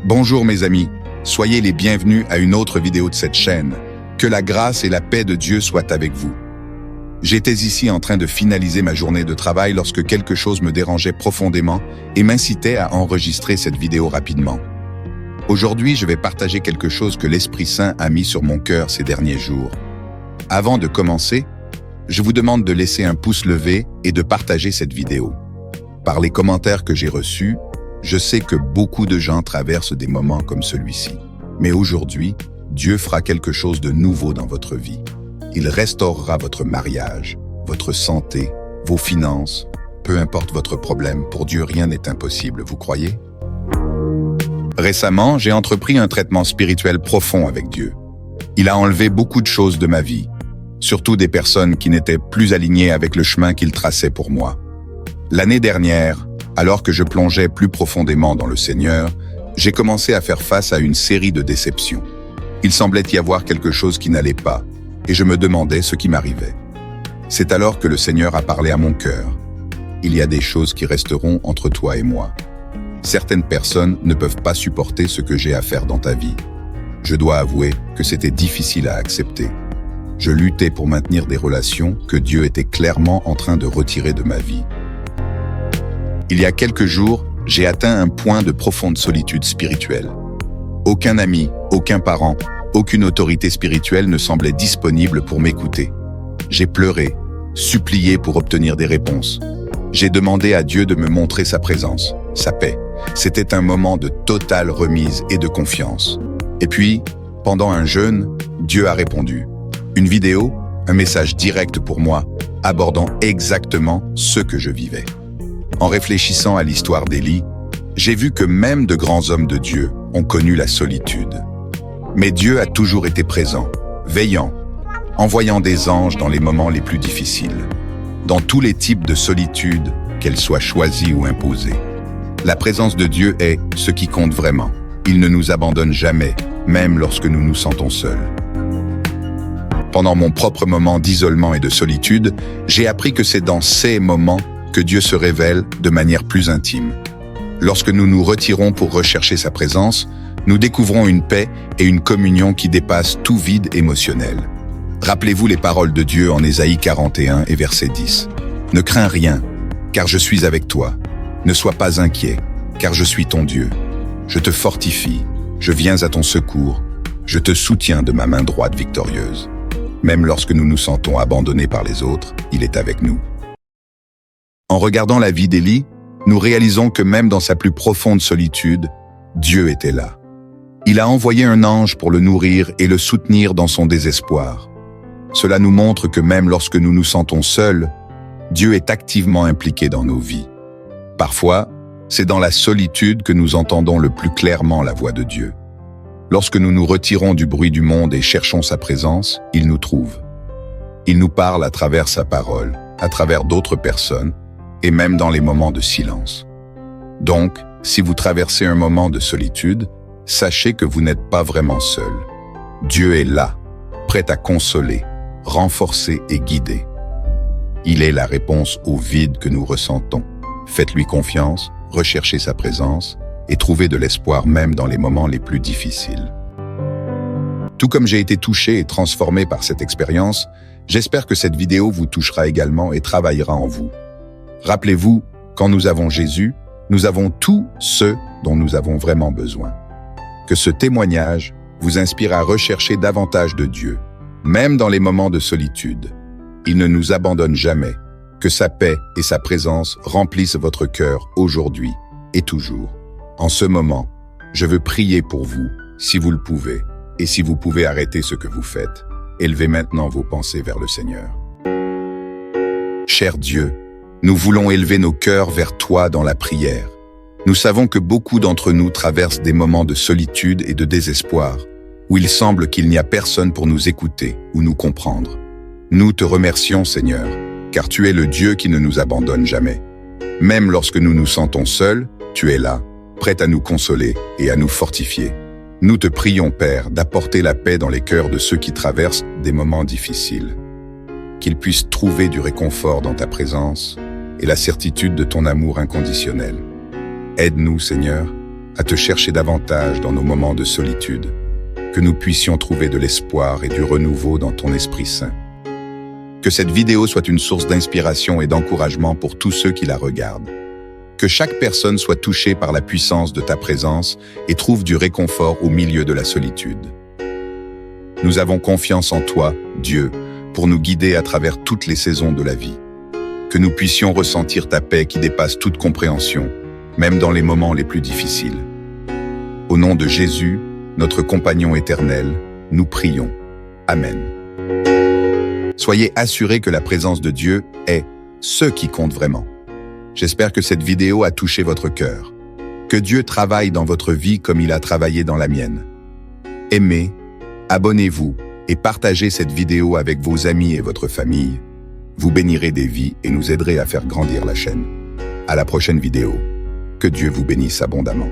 Bonjour mes amis, soyez les bienvenus à une autre vidéo de cette chaîne. Que la grâce et la paix de Dieu soient avec vous. J'étais ici en train de finaliser ma journée de travail lorsque quelque chose me dérangeait profondément et m'incitait à enregistrer cette vidéo rapidement. Aujourd'hui, je vais partager quelque chose que l'Esprit Saint a mis sur mon cœur ces derniers jours. Avant de commencer, je vous demande de laisser un pouce levé et de partager cette vidéo. Par les commentaires que j'ai reçus, je sais que beaucoup de gens traversent des moments comme celui-ci. Mais aujourd'hui, Dieu fera quelque chose de nouveau dans votre vie. Il restaurera votre mariage, votre santé, vos finances. Peu importe votre problème, pour Dieu rien n'est impossible, vous croyez? Récemment, j'ai entrepris un traitement spirituel profond avec Dieu. Il a enlevé beaucoup de choses de ma vie, surtout des personnes qui n'étaient plus alignées avec le chemin qu'il traçait pour moi. L'année dernière, alors que je plongeais plus profondément dans le Seigneur, j'ai commencé à faire face à une série de déceptions. Il semblait y avoir quelque chose qui n'allait pas, et je me demandais ce qui m'arrivait. C'est alors que le Seigneur a parlé à mon cœur. Il y a des choses qui resteront entre toi et moi. Certaines personnes ne peuvent pas supporter ce que j'ai à faire dans ta vie. Je dois avouer que c'était difficile à accepter. Je luttais pour maintenir des relations que Dieu était clairement en train de retirer de ma vie. Il y a quelques jours, j'ai atteint un point de profonde solitude spirituelle. Aucun ami, aucun parent, aucune autorité spirituelle ne semblait disponible pour m'écouter. J'ai pleuré, supplié pour obtenir des réponses. J'ai demandé à Dieu de me montrer sa présence, sa paix. C'était un moment de totale remise et de confiance. Et puis, pendant un jeûne, Dieu a répondu. Une vidéo, un message direct pour moi, abordant exactement ce que je vivais. En réfléchissant à l'histoire d'Élie, j'ai vu que même de grands hommes de Dieu ont connu la solitude. Mais Dieu a toujours été présent, veillant, envoyant des anges dans les moments les plus difficiles, dans tous les types de solitude, qu'elle soit choisie ou imposée. La présence de Dieu est ce qui compte vraiment. Il ne nous abandonne jamais, même lorsque nous nous sentons seuls. Pendant mon propre moment d'isolement et de solitude, j'ai appris que c'est dans ces moments que Dieu se révèle de manière plus intime. Lorsque nous nous retirons pour rechercher sa présence, nous découvrons une paix et une communion qui dépassent tout vide émotionnel. Rappelez-vous les paroles de Dieu en Ésaïe 41 et verset 10. « Ne crains rien, car je suis avec toi. Ne sois pas inquiet, car je suis ton Dieu. Je te fortifie, je viens à ton secours, je te soutiens de ma main droite victorieuse. » Même lorsque nous nous sentons abandonnés par les autres, il est avec nous. En regardant la vie d'Élie, nous réalisons que même dans sa plus profonde solitude, Dieu était là. Il a envoyé un ange pour le nourrir et le soutenir dans son désespoir. Cela nous montre que même lorsque nous nous sentons seuls, Dieu est activement impliqué dans nos vies. Parfois, c'est dans la solitude que nous entendons le plus clairement la voix de Dieu. Lorsque nous nous retirons du bruit du monde et cherchons sa présence, il nous trouve. Il nous parle à travers sa parole, à travers d'autres personnes, et même dans les moments de silence. Donc, si vous traversez un moment de solitude, sachez que vous n'êtes pas vraiment seul. Dieu est là, prêt à consoler, renforcer et guider. Il est la réponse au vide que nous ressentons. Faites-lui confiance, recherchez sa présence et trouvez de l'espoir même dans les moments les plus difficiles. Tout comme j'ai été touché et transformé par cette expérience, j'espère que cette vidéo vous touchera également et travaillera en vous. Rappelez-vous, quand nous avons Jésus, nous avons tout ce dont nous avons vraiment besoin. Que ce témoignage vous inspire à rechercher davantage de Dieu, même dans les moments de solitude. Il ne nous abandonne jamais. Que sa paix et sa présence remplissent votre cœur aujourd'hui et toujours. En ce moment, je veux prier pour vous, si vous le pouvez, et si vous pouvez arrêter ce que vous faites, élevez maintenant vos pensées vers le Seigneur. Cher Dieu, nous voulons élever nos cœurs vers toi dans la prière. Nous savons que beaucoup d'entre nous traversent des moments de solitude et de désespoir, où il semble qu'il n'y a personne pour nous écouter ou nous comprendre. Nous te remercions, Seigneur, car tu es le Dieu qui ne nous abandonne jamais. Même lorsque nous nous sentons seuls, tu es là, prêt à nous consoler et à nous fortifier. Nous te prions, Père, d'apporter la paix dans les cœurs de ceux qui traversent des moments difficiles. Qu'ils puissent trouver du réconfort dans ta présence et la certitude de ton amour inconditionnel. Aide-nous, Seigneur, à te chercher davantage dans nos moments de solitude, que nous puissions trouver de l'espoir et du renouveau dans ton Esprit Saint. Que cette vidéo soit une source d'inspiration et d'encouragement pour tous ceux qui la regardent. Que chaque personne soit touchée par la puissance de ta présence et trouve du réconfort au milieu de la solitude. Nous avons confiance en toi, Dieu, pour nous guider à travers toutes les saisons de la vie. Que nous puissions ressentir ta paix qui dépasse toute compréhension, même dans les moments les plus difficiles. Au nom de Jésus, notre compagnon éternel, nous prions. Amen. Soyez assurés que la présence de Dieu est ce qui compte vraiment. J'espère que cette vidéo a touché votre cœur. Que Dieu travaille dans votre vie comme il a travaillé dans la mienne. Aimez, abonnez-vous et partagez cette vidéo avec vos amis et votre famille. Vous bénirez des vies et nous aiderez à faire grandir la chaîne. À la prochaine vidéo. Que Dieu vous bénisse abondamment.